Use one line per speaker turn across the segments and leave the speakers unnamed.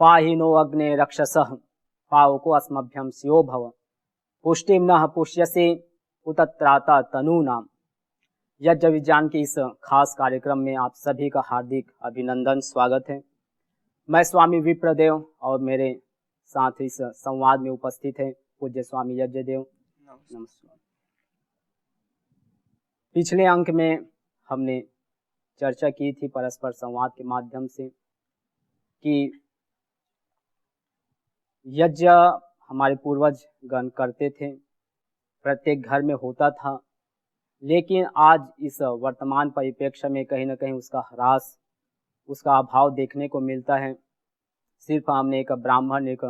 पाहि नो अग्ने रक्षसः पावको अस्मभ्यं स्यो भव पुष्टिं नः पुष्यसे उतत्राता तनूनाम। यज्ञ विज्ञान के इस खास कार्यक्रम में आप सभी का हार्दिक अभिनंदन, स्वागत है। मैं स्वामी विप्रदेव और मेरे साथ इस संवाद में उपस्थित है पूज्य स्वामी यज्ञदेव। नमस्कार। पिछले अंक में हमने चर्चा की थी परस्पर संवाद के माध्यम से कि यज्ञ हमारे पूर्वज गण करते थे, प्रत्येक घर में होता था, लेकिन आज इस वर्तमान परिप्रेक्ष्य में कहीं न कहीं उसका ह्रास, उसका अभाव देखने को मिलता है। सिर्फ हमने एक ब्राह्मण, एक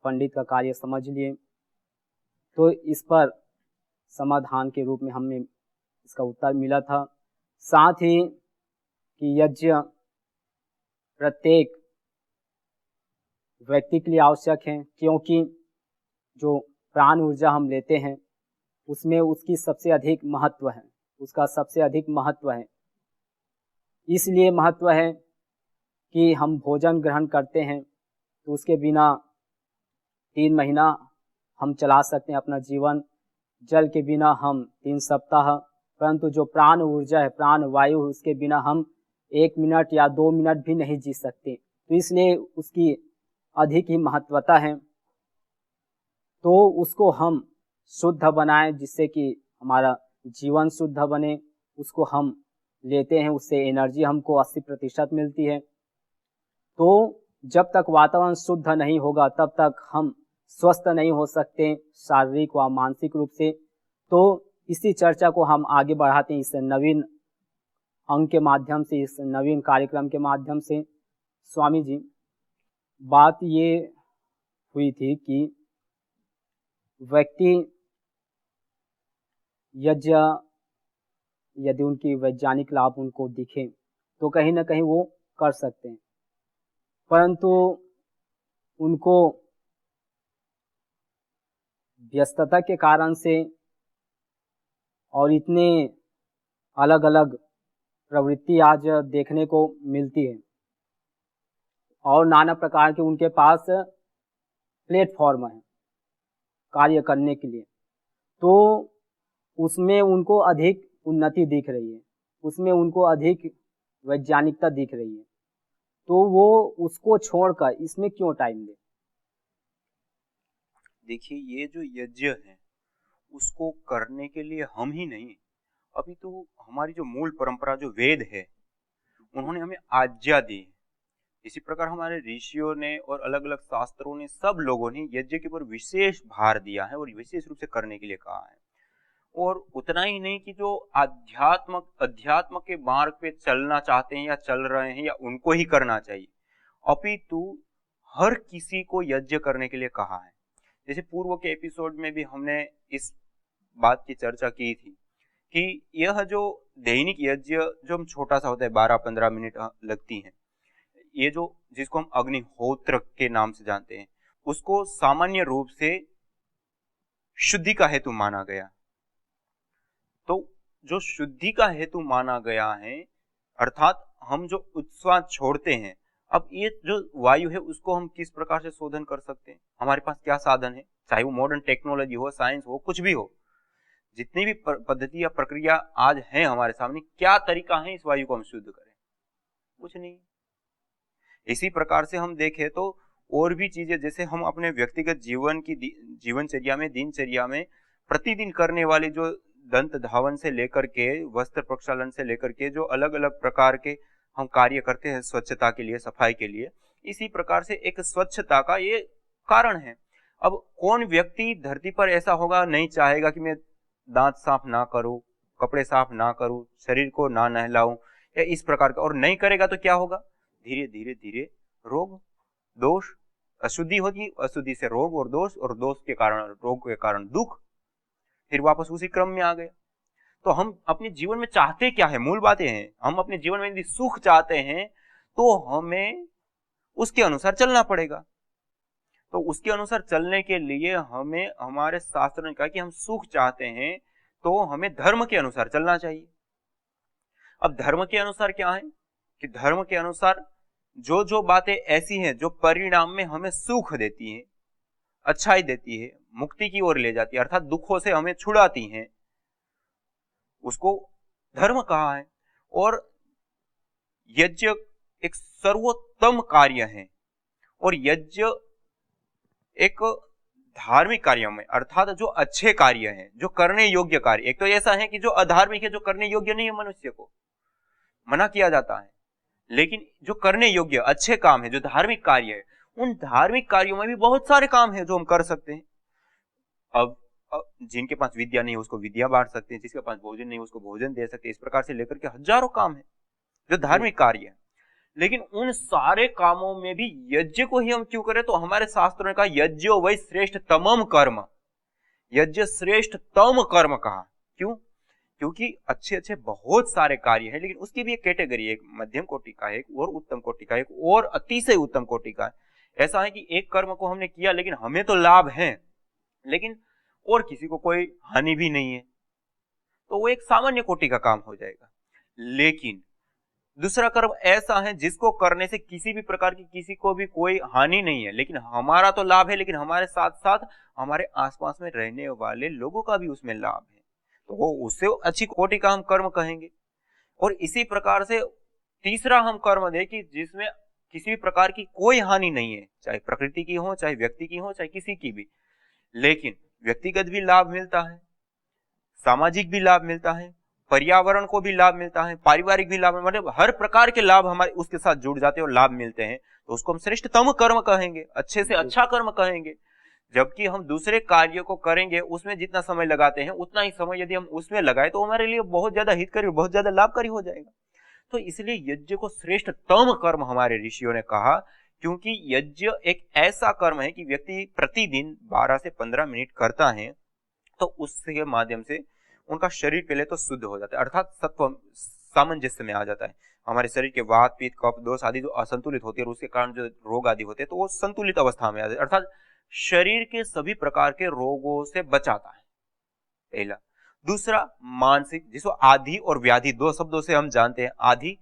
पंडित का कार्य समझ लिए, तो इस पर समाधान के रूप में हमें इसका उत्तर मिला था। साथ ही कि यज्ञ प्रत्येक व्यक्ति के लिए आवश्यक है, क्योंकि जो प्राण ऊर्जा हम लेते हैं उसमें उसकी सबसे अधिक महत्व है, उसका सबसे अधिक महत्व है। इसलिए महत्व है कि हम भोजन ग्रहण करते हैं तो उसके बिना 3 महीना हम चला सकते हैं अपना जीवन, जल के बिना हम 3 सप्ताह, परंतु जो प्राण ऊर्जा है, प्राण वायु, उसके बिना हम 1 मिनट या 2 मिनट भी नहीं जी सकते। तो इसलिए उसकी अधिक ही महत्वता है। तो उसको हम शुद्ध बनाएं जिससे कि हमारा जीवन शुद्ध बने, उसको हम लेते हैं, उससे एनर्जी हमको 80% मिलती है। तो जब तक वातावरण शुद्ध नहीं होगा तब तक हम स्वस्थ नहीं हो सकते शारीरिक व मानसिक रूप से। तो इसी चर्चा को हम आगे बढ़ाते हैं इस नवीन अंक के माध्यम से, इस नवीन कार्यक्रम के माध्यम से। स्वामी जी, बात ये हुई थी कि व्यक्ति यज्ञ यदि उनकी वैज्ञानिक लाभ उनको दिखे तो कहीं ना कहीं वो कर सकते हैं, परंतु उनको व्यस्तता के कारण से और इतने अलग अलग प्रवृत्ति आज देखने को मिलती है और नाना प्रकार के उनके पास प्लेटफॉर्म है कार्य करने के लिए, तो उसमें उनको अधिक उन्नति दिख रही है, उसमें उनको अधिक वैज्ञानिकता दिख रही है, तो वो उसको छोड़कर इसमें क्यों टाइम दे?
देखिए, ये जो यज्ञ है उसको करने के लिए हम ही नहीं, अभी तो हमारी जो मूल परंपरा जो वेद है उन्होंने हमें आज्ञा दी है। इसी प्रकार हमारे ऋषियों ने और अलग अलग शास्त्रों ने, सब लोगों ने यज्ञ के ऊपर विशेष भार दिया है और विशेष रूप से करने के लिए कहा है। और उतना ही नहीं कि जो अध्यात्म के मार्ग पे चलना चाहते हैं या चल रहे हैं या उनको ही करना चाहिए, अपितु हर किसी को यज्ञ करने के लिए कहा है। जैसे पूर्व के एपिसोड में भी हमने इस बात की चर्चा की थी कि यह जो दैनिक यज्ञ जो हम छोटा सा होता है, 12-15 मिनट लगती हैं, ये जो जिसको हम अग्निहोत्र के नाम से जानते हैं, उसको सामान्य रूप से शुद्धि का हेतु माना गया। तो जो शुद्धि का हेतु माना गया है, अर्थात हम जो उत्स्वाद छोड़ते हैं, अब ये जो वायु है उसको हम किस प्रकार से शोधन कर सकते हैं? हमारे पास क्या साधन है? चाहे वो मॉडर्न टेक्नोलॉजी हो, साइंस हो, कुछ भी हो, जितनी भी पद्धति या प्रक्रिया आज है हमारे सामने, क्या तरीका है इस वायु को हम शुद्ध करें? कुछ नहीं। इसी प्रकार से हम देखें तो और भी चीजें, जैसे हम अपने व्यक्तिगत जीवन की जीवनचर्या में, दिनचर्या में प्रतिदिन करने वाले जो दंत धावन से लेकर के वस्त्र प्रक्षालन से लेकर के जो अलग अलग प्रकार के हम कार्य करते हैं स्वच्छता के लिए, सफाई के लिए, इसी प्रकार से एक स्वच्छता का ये कारण है। अब कौन व्यक्ति धरती पर ऐसा होगा नहीं चाहेगा कि मैं दांत साफ ना करूं, कपड़े साफ ना करूं, शरीर को ना नहलाऊं या इस प्रकार का, और नहीं करेगा तो क्या होगा? धीरे धीरे धीरे रोग, दोष, अशुद्धि होगी, अशुद्धि से रोग, और दोष के कारण, रोग के कारण दुख, फिर वापस उसी क्रम में आ गया। तो हम अपने जीवन में चाहते क्या है? मूल बातें हैं। हम अपने जीवन में यदि सुख चाहते हैं तो हमें उसके अनुसार चलना पड़ेगा। तो उसके अनुसार चलने के लिए हमें, हमारे शास्त्र ने कहा कि हम सुख चाहते हैं तो हमें धर्म के अनुसार चलना चाहिए। अब धर्म के अनुसार क्या है कि धर्म के अनुसार जो जो बातें ऐसी हैं जो परिणाम में हमें सुख देती हैं, अच्छाई देती है, मुक्ति की ओर ले जाती है, अर्थात दुखों से हमें छुड़ाती हैं, उसको धर्म कहा है। और यज्ञ एक सर्वोत्तम कार्य है, और यज्ञ एक धार्मिक कार्यों में, अर्थात जो अच्छे कार्य हैं, जो करने योग्य कार्य, एक तो ऐसा है कि जो अधार्मिक है, जो करने योग्य नहीं है, मनुष्य को मना किया जाता है, लेकिन जो करने योग्य अच्छे काम है, जो धार्मिक कार्य है, उन धार्मिक कार्यों में भी बहुत सारे काम है जो हम कर सकते हैं। अब जिनके पास विद्या नहीं है उसको विद्या बांट सकते हैं, जिसके पास भोजन नहीं है उसको भोजन दे सकते हैं, इस प्रकार से लेकर के हजारों काम है जो धार्मिक कार्य है। लेकिन उन सारे कामों में भी यज्ञ को ही हम क्यों करें? तो हमारे शास्त्रों ने कहा यज्ञो वै श्रेष्ठ तमम कर्म, यज्ञ श्रेष्ठ तम कर्म कहा। क्यों? क्योंकि अच्छे अच्छे बहुत सारे कार्य है, लेकिन उसकी भी एक कैटेगरी है, एक मध्यम कोटि का है, एक और उत्तम कोटि का है, एक और अतिशय उत्तम कोटि का है। ऐसा है कि एक कर्म को हमने किया लेकिन हमें तो लाभ है, लेकिन और किसी को कोई हानि भी नहीं है, तो वो एक सामान्य कोटि का काम हो जाएगा। लेकिन दूसरा कर्म ऐसा है जिसको करने से किसी भी प्रकार की किसी को भी कोई हानि नहीं है, लेकिन हमारा तो लाभ है, लेकिन हमारे साथ साथ हमारे आसपास में रहने वाले लोगों का भी उसमें लाभ है, तो वो उससे अच्छी कोटि का हम कर्म कहेंगे। और इसी प्रकार से तीसरा हम कर्म दें कि जिसमें किसी भी प्रकार की कोई हानि नहीं है, चाहे प्रकृति की हो, चाहे व्यक्ति की हो, चाहे किसी की भी, लेकिन व्यक्तिगत भी लाभ मिलता है, सामाजिक भी लाभ मिलता है, पर्यावरण को भी लाभ मिलता है, पारिवारिक भी लाभ, मतलब हर प्रकार के लाभ हमारे उसके साथ जुड़ जाते हैं और लाभ मिलते हैं, तो उसको हम श्रेष्ठतम कर्म कहेंगे, अच्छे से अच्छा कर्म कहेंगे। जबकि हम दूसरे कार्य को करेंगे उसमें जितना समय लगाते हैं उतना ही समय यदि हम उसमें लगाए तो हमारे लिए बहुत ज्यादा हितकारी, बहुत ज्यादा लाभकारी हो जाएगा। तो इसलिए यज्ञ को श्रेष्ठतम कर्म हमारे ऋषियों ने कहा, क्योंकि यज्ञ एक ऐसा कर्म है कि व्यक्ति प्रतिदिन 12 से 15 मिनट करता है, तो उसके माध्यम से उनका शरीर पहले तो शुद्ध हो जाता है, अर्थात सत्व सामंजस्य में आ जाता है। हमारे शरीर के वात पित्त कफ दोष आदि जो असंतुलित होती है और उसके कारण जो रोग आदि होते हैं, तो वो संतुलित अवस्था में आ जाते हैं, अर्थात शरीर के सभी प्रकार के रोगों से बचाता है, पहला। दूसरा मानसिक, जिसको आधि और व्याधि दो शब्दों से हम जानते हैं, आधि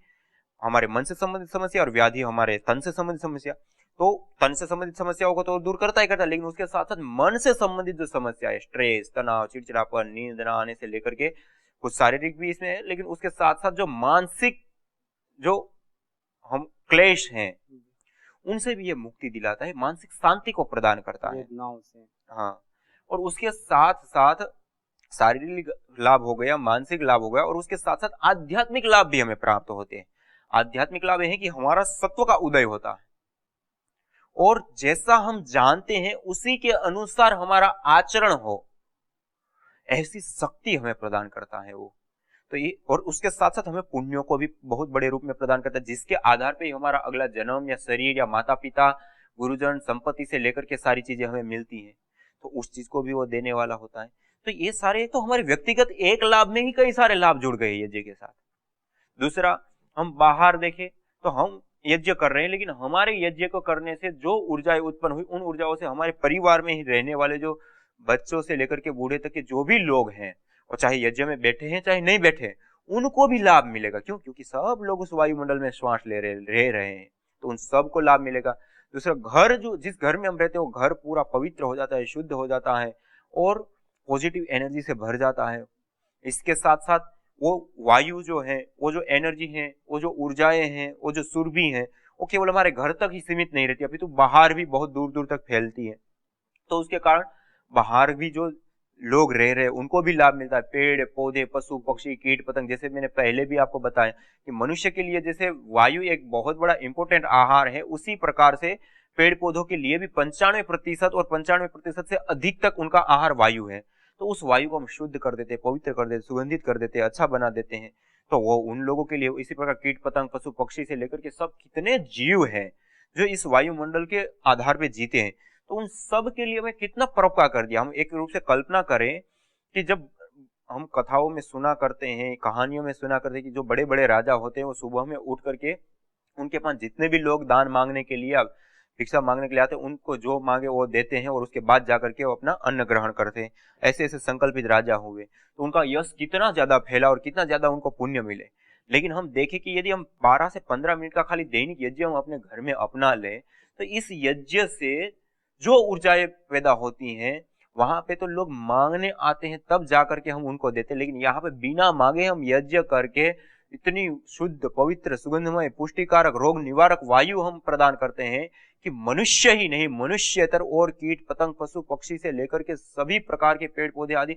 हमारे मन से संबंधित समस्या और व्याधि हमारे तन से संबंधित समस्या। तो तन से संबंधित समस्याओं को तो दूर करता ही करता है, लेकिन उसके साथ साथ मन से संबंधित जो समस्या है, स्ट्रेस, तनाव, चिड़चिड़ापन, नींद न आने से लेकर के कुछ शारीरिक भी इसमें है, लेकिन उसके साथ साथ जो मानसिक जो हम क्लेश हैं उनसे भी ये मुक्ति दिलाता है, मानसिक शांति को प्रदान करता है। हाँ, और उसके साथ साथ शारीरिक लाभ हो गया, मानसिक लाभ हो गया, और उसके साथ साथ आध्यात्मिक लाभ भी हमें प्राप्त होते हैं। आध्यात्मिक लाभ यह है कि हमारा सत्व का उदय होता है, और जैसा हम जानते हैं उसी के अनुसार हमारा आचरण हो, ऐसी शक्ति हमें प्रदान करता है वो। तो ये, और उसके साथ साथ हमें पुण्यों को भी बहुत बड़े रूप में प्रदान करता है, जिसके आधार पे हमारा अगला जन्म या शरीर या माता पिता, गुरुजन, संपत्ति से लेकर के सारी चीजें हमें मिलती हैं, तो उस चीज को भी वो देने वाला होता है। तो ये सारे तो हमारे व्यक्तिगत एक लाभ में ही कई सारे लाभ जुड़ गए यज्ञ के साथ। दूसरा, हम बाहर देखें तो हम यज्ञ कर रहे हैं, लेकिन हमारे यज्ञ को करने से जो ऊर्जाएं उत्पन्न हुई, उन ऊर्जाओं से हमारे परिवार में ही रहने वाले जो बच्चों से लेकर के बूढ़े तक के जो भी लोग हैं, और चाहे यज्ञ में बैठे हैं चाहे नहीं बैठे, उनको भी लाभ मिलेगा। क्यों? क्योंकि सब लोग उस वायुमंडल में श्वास ले रहे हैं, तो उन सबको लाभ मिलेगा। दूसरा, घर जो जिस घर में हम रहते हैं वो घर पूरा पवित्र हो जाता है, शुद्ध हो जाता है और पॉजिटिव एनर्जी से भर जाता है। इसके साथ साथ वो वायु जो है, वो जो एनर्जी है, वो जो ऊर्जाएं हैं, वो जो सुरभि है, वो केवल हमारे घर तक ही सीमित नहीं रहती, अभी तो बाहर भी बहुत दूर दूर तक फैलती है। तो उसके कारण बाहर भी जो लोग रह रहे हैं उनको भी लाभ मिलता है। पेड़ पौधे, पशु पक्षी, कीट पतंग, जैसे मैंने पहले भी आपको बताया कि मनुष्य के लिए जैसे वायु एक बहुत बड़ा इंपॉर्टेंट आहार है, उसी प्रकार से पेड़ पौधों के लिए भी 95% और 95% से अधिक तक उनका आहार वायु है। तो उस वायु को हम शुद्ध कर देते हैं, पवित्र कर देते, सुगंधित कर देते हैं, अच्छा बना देते हैं। तो वो उन लोगों के लिए, इसी प्रकार कीट पतंग, पशु पक्षी से लेकर के सब कितने जीव हैं जो इस वायुमंडल के आधार पे जीते हैं, तो उन सब के लिए हमें कितना परोपकार कर दिया। हम एक रूप से कल्पना करें कि जब हम कथाओं में सुना करते हैं, कहानियों में सुना करते हैं कि जो बड़े बड़े राजा होते हैं वो सुबह में उठ करके उनके पास जितने भी लोग दान मांगने के लिए, भिक्षा मांगने के लिए आते हैं, उनको जो मांगे वो देते हैं और उसके बाद जाकर के वो अपना अन्न ग्रहण करते हैं। ऐसे ऐसे संकल्पित राजा हुए, तो उनका यश कितना ज्यादा फैला और कितना ज्यादा उनको पुण्य मिले। लेकिन हम देखें कि यदि हम 12 से 15 मिनट का खाली दैनिक यज्ञ हम अपने घर में अपना लें, तो इस यज्ञ से जो ऊर्जाएं पैदा होती हैं, वहां पे तो लोग मांगने आते हैं तब जाकर के हम उनको देते हैं, लेकिन यहाँ पे बिना मांगे हम यज्ञ करके इतनी शुद्ध, पवित्र, सुगंधमय, पुष्टिकारक, रोग निवारक वायु हम प्रदान करते हैं कि मनुष्य ही नहीं, मनुष्यतर और कीट पतंग, पशु पक्षी से लेकर के सभी प्रकार के पेड़ पौधे आदि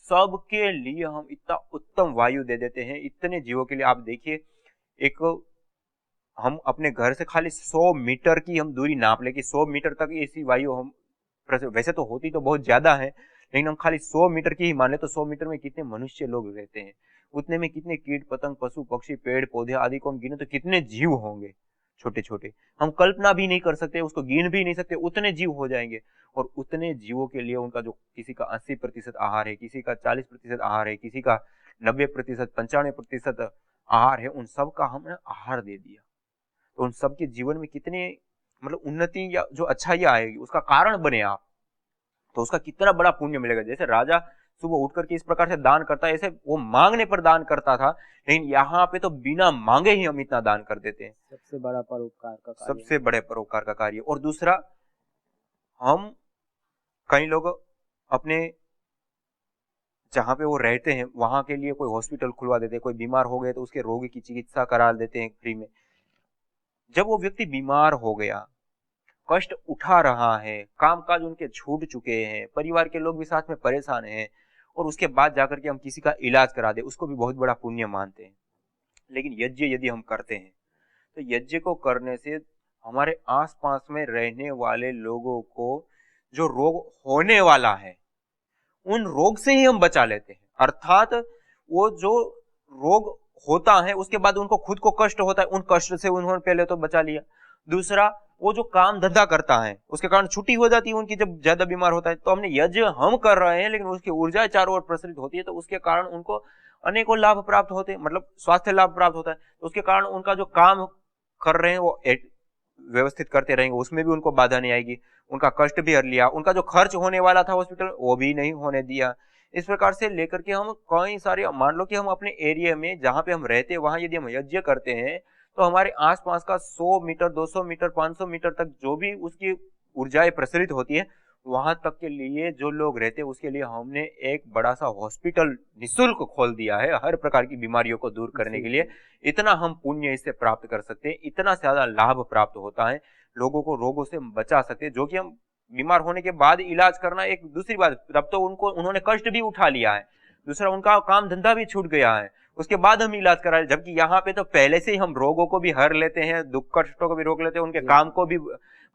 सबके लिए हम इतना उत्तम वायु दे देते हैं। इतने जीवों के लिए आप देखिए, एक हम अपने घर से खाली 100 मीटर की हम दूरी नाप ले कि 100 मीटर तक ऐसी वायु हम, वैसे तो होती तो बहुत ज्यादा है, लेकिन हम खाली 100 मीटर की ही माने तो 100 मीटर में कितने मनुष्य लोग रहते हैं, उतने में कितने कीट पतंग, पशु पक्षी, पेड़ पौधे आदि को हम गिने तो कितने जीव होंगे, छोटे छोटे, हम कल्पना भी नहीं कर सकते, उसको गिन भी नहीं सकते, उतने जीव हो जाएंगे। और उतने जीवों के लिए उनका जो किसी का 80% आहार है, किसी का 40% आहार है, किसी का 90%, 95% आहार है, उन सब का हमने आहार दे दिया, तो उन सबके जीवन में कितने मतलब उन्नति या जो अच्छाई आएगी, उसका कारण बने आप, तो उसका कितना बड़ा पुण्य मिलेगा। जैसे राजा सुबह उठ करके इस प्रकार से दान करता है, ऐसे वो मांगने पर दान करता था, लेकिन यहाँ पे तो बिना मांगे ही हम इतना दान कर देते हैं।
सबसे बड़ा परोपकार का कार्य,
सबसे बड़े परोपकार का कार्य। और दूसरा, हम कई लोग अपने जहाँ पे वो रहते हैं वहां के लिए कोई हॉस्पिटल खुलवा देते हैं, कोई बीमार हो गए तो उसके रोगी की चिकित्सा करा देते हैं फ्री में। जब वो व्यक्ति बीमार हो गया, कष्ट उठा रहा है, कामकाज उनके छूट चुके हैं, परिवार के लोग भी साथ में परेशान हैं, और उसके बाद जाकर के हम किसी का इलाज करा दे, उसको भी बहुत बड़ा पुण्य मानते हैं। लेकिन यज्ञ यदि हम करते हैं तो यज्ञ को करने से हमारे आसपास में रहने वाले लोगों को जो रोग होने वाला है, उन रोग से ही हम बचा लेते हैं। अर्थात वो जो रोग होता है उसके बाद उनको खुद को कष्ट होता है, उन कष्ट से उन्होंने पहले तो बचा लिया। दूसरा, वो जो काम धंधा करता है उसके कारण छुट्टी हो जाती है उनकी, जब ज्यादा बीमार होता है, तो हमने यज्ञ हम कर रहे हैं लेकिन उसकी ऊर्जा चारों ओर प्रसरित होती है, तो उसके कारण उनको अनेकों लाभ प्राप्त होते हैं, मतलब स्वास्थ्य लाभ प्राप्त होता है। तो उसके कारण उनका जो काम कर रहे हैं वो व्यवस्थित करते रहेंगे, उसमें भी उनको बाधा नहीं आएगी, उनका कष्ट भी हर लिया, उनका जो खर्च होने वाला था हॉस्पिटल वो भी नहीं होने दिया। इस प्रकार से लेकर के हम कई सारे, मान लो कि हम अपने एरिया में जहां पे हम रहते हैं वहां यदि हम यज्ञ करते हैं तो हमारे आसपास का 100 मीटर, 200 मीटर, 500 मीटर तक जो भी उसकी ऊर्जाएं प्रसरित होती है, वहां तक के लिए जो लोग रहते हैं उसके लिए हमने एक बड़ा सा हॉस्पिटल निःशुल्क खोल दिया है, हर प्रकार की बीमारियों को दूर करने के लिए। इतना हम पुण्य इससे प्राप्त कर सकते हैं, इतना ज्यादा लाभ प्राप्त होता है, लोगों को रोगों से बचा सकते हैं। जो कि हम बीमार होने के बाद इलाज करना एक दूसरी बात, तब तो उन्होंने कष्ट भी उठा लिया है, दूसरा उनका काम धंधा भी छूट गया है, उसके बाद हम इलाज करा रहे, जबकि यहाँ पे तो पहले से ही हम रोगों को भी हर लेते हैं, दुख कष्टों को भी रोक लेते हैं, उनके काम को भी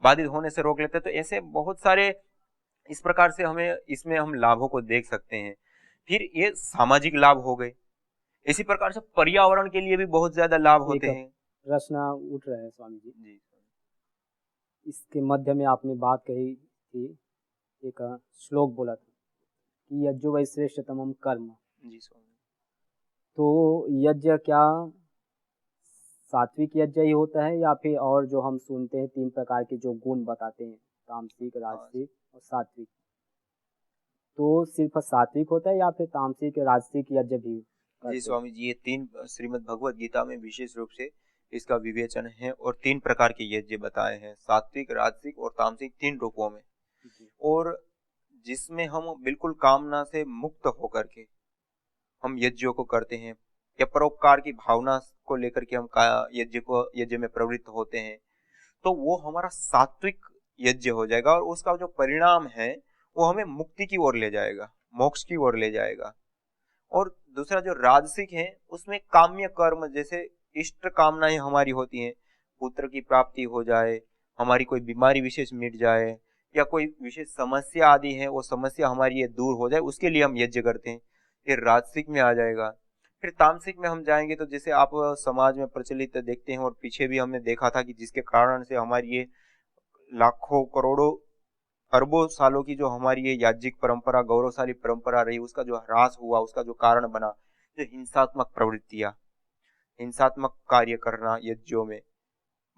बाधित होने से रोक लेते हैं। तो ऐसे बहुत सारे इस प्रकार से हमें इसमें हम लाभों को देख सकते हैं। फिर ये सामाजिक लाभ हो गए, इसी प्रकार से पर्यावरण के लिए भी बहुत ज्यादा लाभ होते हैं।
प्रश्न उठ रहे हैं स्वामी जी,
जी,
इसके मध्य में आपने बात कही थी, एक श्लोक बोला था कि यज्ञो वै श्रेष्ठतमं कर्म।
जी स्वामी।
तो यज्ञ क्या सात्विक यज्ञ ही होता है या फिर और जो हम सुनते हैं 3 प्रकार के जो गुण बताते हैं, तामसिक, राजसिक और सात्विक, तो सिर्फ सात्विक होता है या फिर तामसिक, राजसिक यज्ञ भी?
जी स्वामी जी, ये 3 श्रीमद् भगवत गीता में विशेष रूप से इसका विवेचन है और 3 प्रकार के यज्ञ बताए हैं, सात्विक, राजसिक और तामसिक, 3 रूपों में, और जिसमें हम बिल्कुल कामना से मुक्त होकर के हम यज्ञों को करते हैं या परोपकार की भावना को लेकर के हम यज्ञ में प्रवृत्त होते हैं, तो वो हमारा सात्विक यज्ञ हो जाएगा और उसका जो परिणाम है वो हमें मुक्ति की ओर ले जाएगा, मोक्ष की ओर ले जाएगा। और दूसरा जो राजसिक है उसमें काम्य कर्म, जैसे इष्ट कामनाएं हमारी होती हैं, पुत्र की प्राप्ति हो जाए, हमारी कोई बीमारी विशेष मिट जाए या कोई विशेष समस्या आदि है वो समस्या हमारी ये दूर हो जाए, उसके लिए हम यज्ञ करते हैं, ये राजसिक में आ जाएगा। फिर तामसिक में हम जाएंगे तो जैसे आप समाज में प्रचलित देखते हैं और पीछे भी हमने देखा था कि जिसके कारण से हमारी ये लाखों करोड़ों अरबों सालों की जो हमारी ये याज्ञिक परंपरा, गौरवशाली परंपरा रही, उसका जो ह्रास हुआ, उसका जो कारण बना, जो हिंसात्मक प्रवृत्तियां, हिंसात्मक कार्य करना यज्ञों में,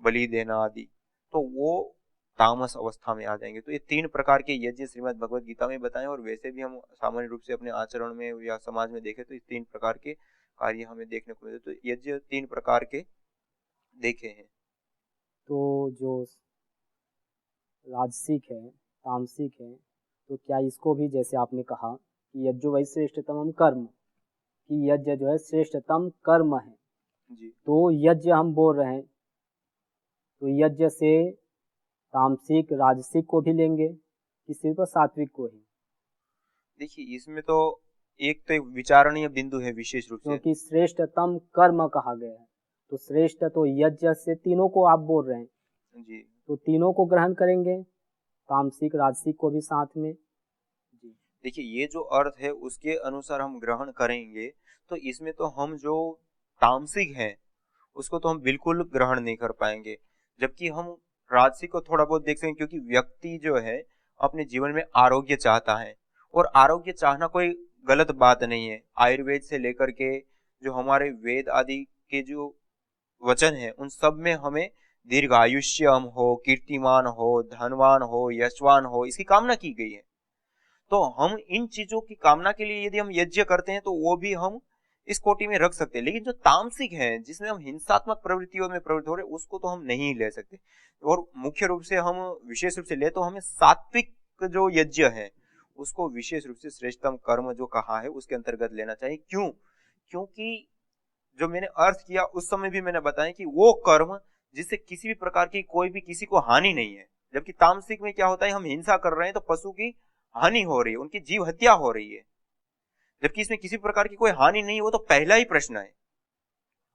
बलि देना आदि, तो वो तामस अवस्था में आ जाएंगे। तो ये 3 प्रकार के यज्ञ श्रीमद् भगवत गीता में बताएं, और वैसे भी हम सामान्य रूप से अपने आचरण में या समाज में देखें तो इस 3 प्रकार के कार्य हमें देखने को मिलते। तो यज्ञ 3 प्रकार के देखे हैं।
तो जो राजसिक है, तामसिक है, तो क्या इसको भी जैसे आपने कहा कि यज्ञ वही श्रेष्ठतम कर्म, कि यज्ञ जो है श्रेष्ठतम कर्म है,
जी
तो यज्ञ हम बोल रहे हैं, तो यज्ञ से तामसिक राजसिक को भी लेंगे कि सिर्फ सात्विक को ही?
देखिए, इसमें तो एक विचारणीय बिंदु है विशेष रूप से।
क्योंकि श्रेष्ठतम कर्म कहा गया है, तो श्रेष्ठ तो यज्ञ से तीनों को आप बोल रहे हैं,
जी
तो तीनों को ग्रहण करेंगे, तामसिक राजसिक को भी साथ में। जी
देखिए, ये जो अर्थ है उसके अनुसार हम ग्रहण करेंगे, तो इसमें तो हम जो तामसिक है उसको तो हम बिल्कुल ग्रहण नहीं कर पाएंगे, जबकि हम राजसिक को थोड़ा बहुत देख सकेंगे, क्योंकि व्यक्ति जो है अपने जीवन में आरोग्य चाहता है, और आरोग्य चाहना कोई गलत बात नहीं है। आयुर्वेद से लेकर के जो हमारे वेद आदि के जो वचन है उन सब में हमें दीर्घायुष्यम हो, कीर्तिमान हो, धनवान हो, यशवान हो, इसकी कामना की गई है। तो हम इन चीजों की कामना के लिए यदि हम यज्ञ करते हैं तो वो भी हम इस कोटि में रख सकते हैं। लेकिन जो तामसिक है, जिसमें हम हिंसात्मक प्रवृत्तियों में प्रवृत्त हो रहे, उसको तो हम नहीं ले सकते। और मुख्य रूप से हम विशेष रूप से ले तो हमें सात्विक जो यज्ञ है उसको विशेष रूप से श्रेष्ठतम कर्म जो कहा है उसके अंतर्गत लेना चाहिए। क्यों? क्योंकि जो मैंने अर्थ किया उस समय भी मैंने बताया कि वो कर्म जिससे किसी भी प्रकार की कोई भी किसी को हानि नहीं है, जबकि तामसिक में क्या होता है, हम हिंसा कर रहे हैं तो पशु की हानि हो रही है, उनकी जीव हत्या हो रही है, जबकि इसमें किसी प्रकार की कोई हानि नहीं है। वो तो पहला ही प्रश्न है।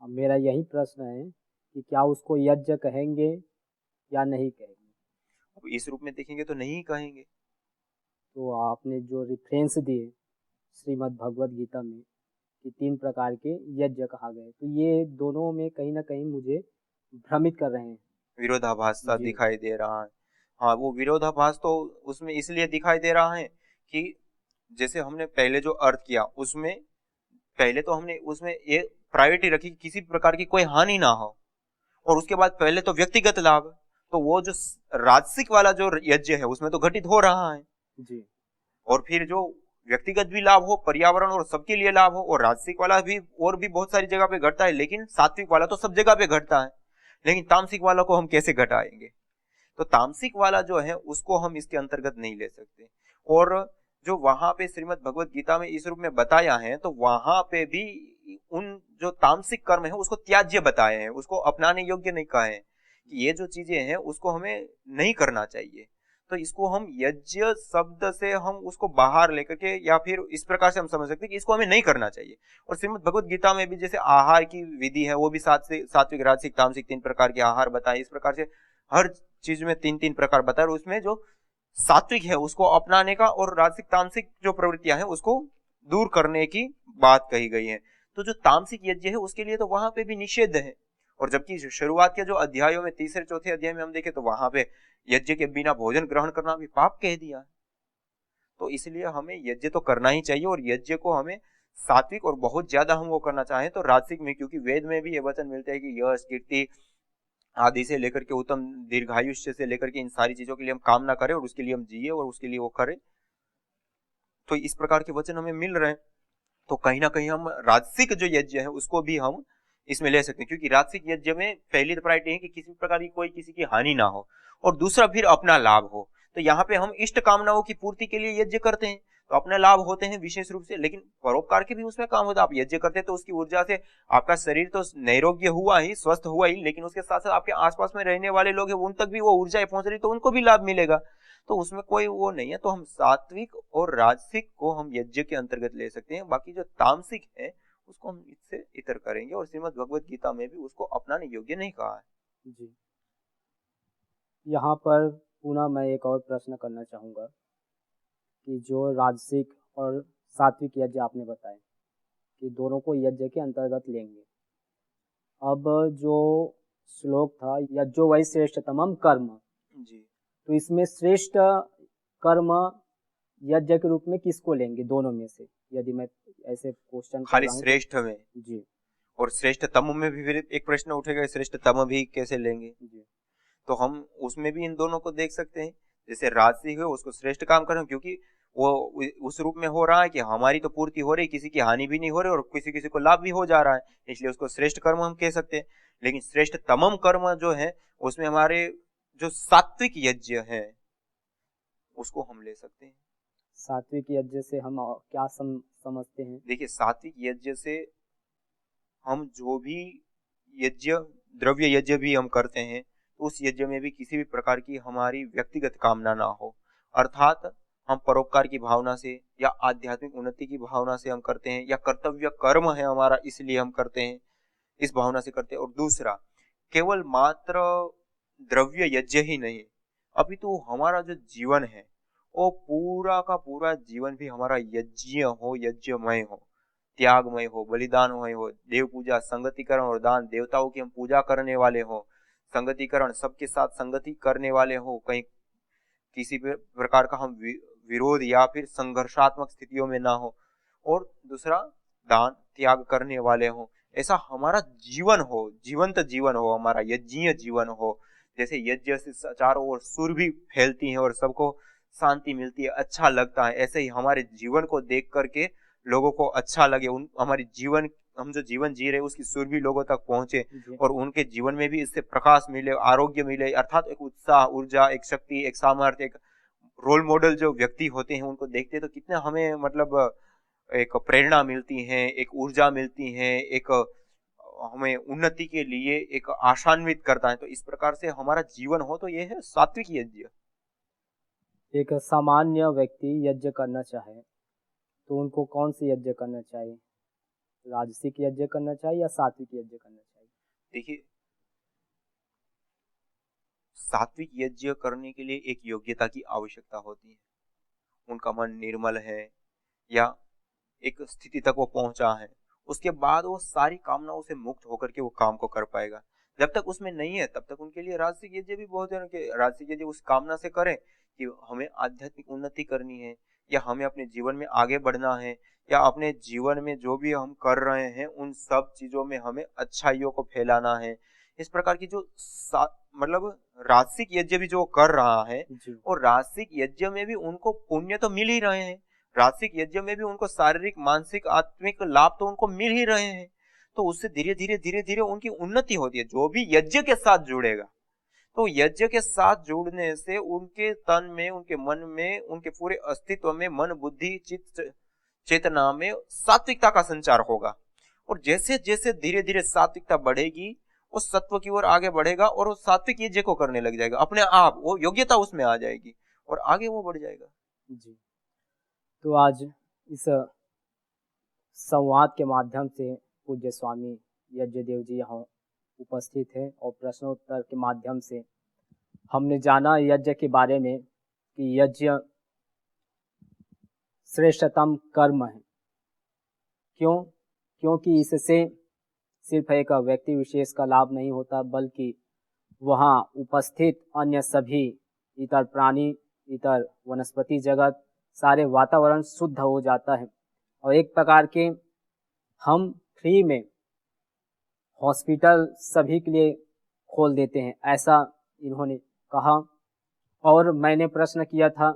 अब मेरा यही प्रश्न है कि क्या उसको यज्ञ कहेंगे या नहीं कहेंगे?
अब इस रूप में देखेंगे तो नहीं कहेंगे।
तो आपने जो रेफरेंस दिए श्रीमद् भगवद गीता में कि 3 प्रकार के यज्ञ कहा गए, तो ये दोनों में कहीं ना कहीं मुझे भ्रमित कर रहे हैं।
विरोधाभास सा
जी
दिखाई दे रहा है। हाँ, वो विरोधाभास तो उसमें इसलिए दिखाई दे रहा है कि जैसे हमने पहले जो अर्थ किया उसमें पहले तो हमने उसमें ये प्रायोरिटी रखी कि किसी प्रकार की कोई हानि ना हो, और उसके बाद पहले तो व्यक्तिगत लाभ, तो वो जो राजसिक वाला जो यज्ञ है उसमें तो घटित हो रहा है।
जी
और फिर जो व्यक्तिगत भी लाभ हो, पर्यावरण और सबके लिए लाभ हो, और राजसिक वाला भी और भी बहुत सारी जगह पे घटता है, लेकिन सात्विक वाला तो सब जगह पे घटता है। लेकिन तामसिक वाला को हम कैसे घटाएंगे? तो तामसिक वाला जो है उसको हम इसके अंतर्गत नहीं ले सकते। और जो वहां पे श्रीमद् भगवत गीता में इस रूप में बताया है, तो वहां पे भी उन जो तामसिक कर्म है उसको त्याज्य बताए हैं, उसको अपनाने योग्य नहीं कहा है कि ये जो चीजें हैं उसको हमें नहीं करना चाहिए। तो इसको हम यज्ञ शब्द से हम उसको बाहर लेकर के, या फिर इस प्रकार से हम समझ सकते हैं कि इसको हमें नहीं करना चाहिए। और श्रीमद् भगवत गीता में भी जैसे आहार की विधि है, वो भी सात्विक राजसिक तामसिक 3 प्रकार के आहार बताए। इस प्रकार से हर चीज में 3-3 प्रकार बताए, और उसमें जो सात्विक है उसको अपनाने का और राजसिक तामसिक जो प्रवृत्तियां हैं उसको दूर करने की बात कही गई है। तो जो तामसिक यज्ञ है उसके लिए तो वहां पे भी निषेध है। और जबकि शुरुआत के जो अध्यायों में 3-4 अध्याय में हम देखें तो वहां पे यज्ञ के बिना भोजन ग्रहण करना भी पाप कह दिया है। तो इसलिए हमें यज्ञ तो करना ही चाहिए, और यज्ञ को हमें सात्विक और बहुत ज्यादा हम वो करना चाहें तो राजसिक में, क्योंकि वेद में भी ये वचन मिलते हैं कि यश कीर्ति आदि से लेकर के उत्तम दीर्घायुष्य से लेकर के इन सारी चीजों के लिए हम काम ना करें, और उसके लिए हम जिए और उसके लिए वो करें। तो इस प्रकार के वचन हमें मिल रहे हैं। तो कहीं ना कहीं हम राजसिक जो यज्ञ है उसको भी हम इसमें ले सकते हैं, क्योंकि राजसिक यज्ञ में पहली तो प्रायोरिटी है कि किसी प्रकार की कोई किसी की हानि ना हो, और दूसरा फिर अपना लाभ हो। तो यहाँ पे हम इष्ट कामनाओं की पूर्ति के लिए यज्ञ करते हैं, तो अपने लाभ होते हैं विशेष रूप से, लेकिन परोपकार के भी उसमें काम होता है। आप यज्ञ करते हैं तो उसकी ऊर्जा से आपका शरीर तो नैरोग्य हुआ ही, स्वस्थ हुआ ही, लेकिन उसके साथ साथ आपके आसपास में रहने वाले लोग हैं उन तक भी वो ऊर्जा पहुंच रही, तो उनको भी लाभ मिलेगा। तो उसमें कोई वो नहीं है। तो हम सात्विक और राजसिक को हम यज्ञ के अंतर्गत ले सकते हैं, बाकी जो तामसिक है उसको हम इससे इतर करेंगे, और श्रीमद् भगवत गीता में भी उसको अपनाने योग्य नहीं कहा है।
जी यहाँ पर पुनः मैं एक और प्रश्न करना चाहूँगा कि जो राजसिक और सात्विक यज्ञ आपने बताए कि दोनों को यज्ञ के अंतर्गत लेंगे, अब जो श्लोक था यज्ञो वै श्रेष्ठतमम कर्म,
जी
तो इसमें श्रेष्ठ कर्म यज्ञ के रूप में किसको लेंगे दोनों में से, यदि मैं ऐसे क्वेश्चन कर
खाली
रहा हूं
श्रेष्ठ में?
जी
और श्रेष्ठतम में भी फिर एक प्रश्न उठेगा, श्रेष्ठतम भी कैसे लेंगे?
जी
तो हम उसमें भी इन दोनों को देख सकते हैं। जैसे राजसिक है उसको श्रेष्ठ काम करें, क्योंकि वो उस रूप में हो रहा है कि हमारी तो पूर्ति हो रही, किसी की हानि भी नहीं हो रही और किसी किसी को लाभ भी हो जा रहा है, इसलिए उसको श्रेष्ठ कर्म हम कह सकते हैं। लेकिन श्रेष्ठ तमम कर्म जो है उसमें हमारे जो सात्विक यज्ञ है उसको हम ले सकते हैं।
सात्विक यज्ञ से हम क्या समझते हैं?
देखिए, सात्विक यज्ञ से हम जो भी यज्ञ, द्रव्य यज्ञ भी हम करते हैं तो उस यज्ञ में भी किसी भी प्रकार की हमारी व्यक्तिगत कामना ना हो, अर्थात हम परोपकार की भावना से या आध्यात्मिक उन्नति की भावना से हम करते हैं, या कर्तव्य कर्म है हमारा इसलिए हम करते हैं, इस भावना से करते हैं। और दूसरा, केवल मात्र द्रव्य यज्ञ ही नहीं, अभी तो हमारा जो जीवन है वो पूरा का पूरा जीवन भी हमारा यज्ञ हो, यज्ञमय हो, त्यागमय हो, बलिदानमय हो, देव पूजा, संगतिकरण और दान, देवताओं की हम पूजा करने वाले हो, संगतिकरण सबके साथ संगति करने वाले हो, कहीं किसी भी प्रकार का हम विरोध या फिर संघर्षात्मक स्थितियों में ना हो, और दूसरा दान त्याग करने वाले हो, ऐसा हमारा जीवन हो, जीवंत जीवन हो, हमारा यज्ञीय जीवन हो। जैसे यज्ञ से चारों ओर सुर भी फैलती है और सबको शांति मिलती है, अच्छा लगता है, ऐसे ही हमारे जीवन को देख करके लोगों को अच्छा लगे, उन हमारी जीवन, हम जो जीवन जी रहे उसकी सुर भी लोगों तक पहुंचे और उनके जीवन में भी इससे प्रकाश मिले, आरोग्य मिले, अर्थात एक उत्साह, ऊर्जा, एक शक्ति, एक सामर्थ्य, एक रोल मॉडल जो व्यक्ति होते हैं उनको देखते हैं तो कितने हमें मतलब एक प्रेरणा मिलती है, एक ऊर्जा मिलती है, एक हमें उन्नति के लिए एक आशान्वित करता है। तो इस प्रकार से हमारा जीवन हो तो ये है सात्विक यज्ञ।
एक सामान्य व्यक्ति यज्ञ करना चाहे तो उनको कौन सी यज्ञ करना चाहिए? राजसिक यज्ञ करना चाहिए या सात्विक यज्ञ करना चाहिए?
देखिए, सात्विक यज्ञ करने के लिए एक योग्यता की आवश्यकता होती है, उनका मन निर्मल है या एक स्थिति तक वो पहुंचा है, उसके बाद वो सारी कामनाओं से मुक्त होकर के वो काम को कर पाएगा। जब तक उसमें नहीं है तब तक उनके लिए राजसिक यज्ञ भी बहुत है, कि राजसिक यज्ञ उस कामना से करें कि हमें आध्यात्मिक उन्नति करनी है, या हमें अपने जीवन में आगे बढ़ना है, या अपने जीवन में जो भी हम कर रहे हैं उन सब चीजों में हमें अच्छाइयों को फैलाना है। इस प्रकार की जो मतलब राजसिक यज्ञ भी जो कर रहा है, और राजसिक यज्ञ में भी उनको पुण्य तो मिल ही रहे हैं, राजसिक यज्ञ में भी उनको शारीरिक, मानसिक, आत्मिक लाभ तो उनको मिल ही रहे हैं, तो उससे धीरे धीरे उनकी उन्नति होती है। जो भी यज्ञ के साथ जुड़ेगा, तो यज्ञ के साथ जुड़ने से उनके तन में, उनके मन में, उनके पूरे अस्तित्व में, मन, बुद्धि, चित्त, चेतना में सात्विकता का संचार होगा, और जैसे जैसे धीरे धीरे सात्विकता बढ़ेगी वो सत्व की ओर आगे बढ़ेगा और वो सात्विक यज्ञ को करने लग जाएगा, अपने आप वो योग्यता उसमें आ जाएगी और आगे वो बढ़ जाएगा।
जी, तो आज इस संवाद के माध्यम से पूज्य स्वामी यज्ञदेव जी यहाँ उपस्थित है और प्रश्नोत्तर के माध्यम से हमने जाना यज्ञ के बारे में कि यज्ञ श्रेष्ठतम कर्म है। क्यों? क्योंकि इससे सिर्फ एक व्यक्ति विशेष का लाभ नहीं होता, बल्कि वहाँ उपस्थित अन्य सभी इतर प्राणी, इतर वनस्पति जगत, सारे वातावरण शुद्ध हो जाता है, और एक प्रकार के हम फ्री में हॉस्पिटल सभी के लिए खोल देते हैं, ऐसा इन्होंने कहा। और मैंने प्रश्न किया था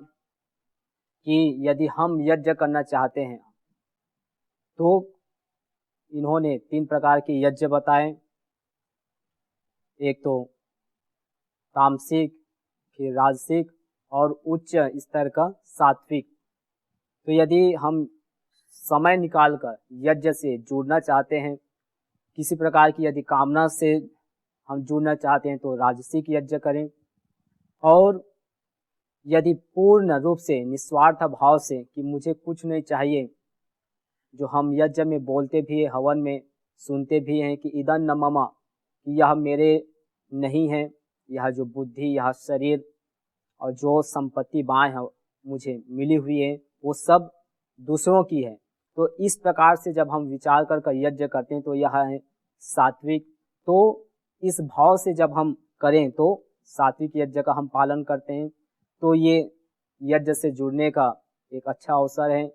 कि यदि हम यज्ञ करना चाहते हैं तो इन्होंने 3 प्रकार के यज्ञ बताए, एक तो तामसिक, फिर राजसिक और उच्च स्तर का सात्विक। तो यदि हम समय निकालकर यज्ञ से जुड़ना चाहते हैं, किसी प्रकार की यदि कामना से हम जुड़ना चाहते हैं तो राजसिक यज्ञ करें, और यदि पूर्ण रूप से निस्वार्थ भाव से कि मुझे कुछ नहीं चाहिए, जो हम यज्ञ में बोलते भी है, हवन में सुनते भी हैं कि इदं न मम, कि यह मेरे नहीं है, यह जो बुद्धि, यह शरीर और जो संपत्ति बाएं मुझे मिली हुई है वो सब दूसरों की है। तो इस प्रकार से जब हम विचार कर यज्ञ करते हैं तो यह है सात्विक। तो इस भाव से जब हम करें तो सात्विक यज्ञ का हम पालन करते हैं। तो ये यज्ञ से जुड़ने का एक अच्छा अवसर है।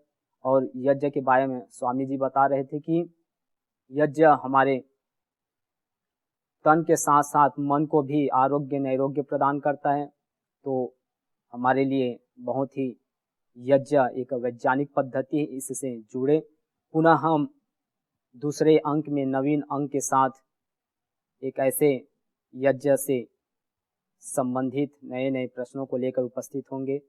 और यज्ञ के बारे में स्वामी जी बता रहे थे कि यज्ञ हमारे तन के साथ साथ मन को भी आरोग्य नैरोग्य प्रदान करता है। तो हमारे लिए बहुत ही यज्ञ एक वैज्ञानिक पद्धति है, इससे जुड़े। पुनः हम दूसरे अंक में नवीन अंक के साथ एक ऐसे यज्ञ से संबंधित नए नए प्रश्नों को लेकर उपस्थित होंगे।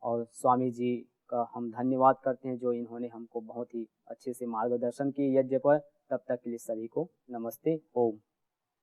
और स्वामी जी का हम धन्यवाद करते हैं जो इन्होंने हमको बहुत ही अच्छे से मार्गदर्शन किए यज्ञ पर। तब तक के लिए सभी को नमस्ते, ओम।